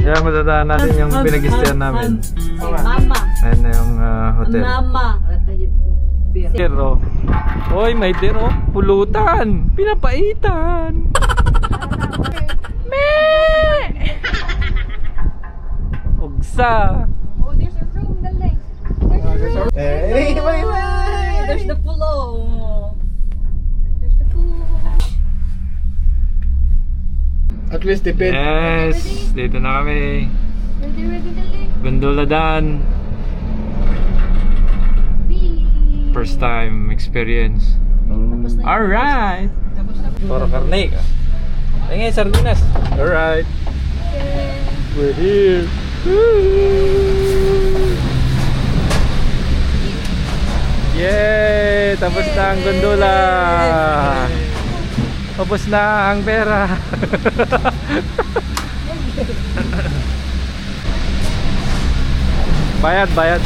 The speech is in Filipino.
Kaya madadaan natin yung pinag-stayan namin. Mama. Ayan na yung hotel. Mama. Pero, oy, may dero, pulutan, pinapaitan. Me! Ugsa. Oh, there's a room, dali. There's a room. There's the pulo. There's the pulo. At least depend. Yes, dito na kami. Ready, dali. Gondola daan. First time experience. Alright. Para karne ka. Tingin, sardinas. Alright. We're here. Woo! Yay! Tapos na ang gondola. Tapos na ang pera. Bayad.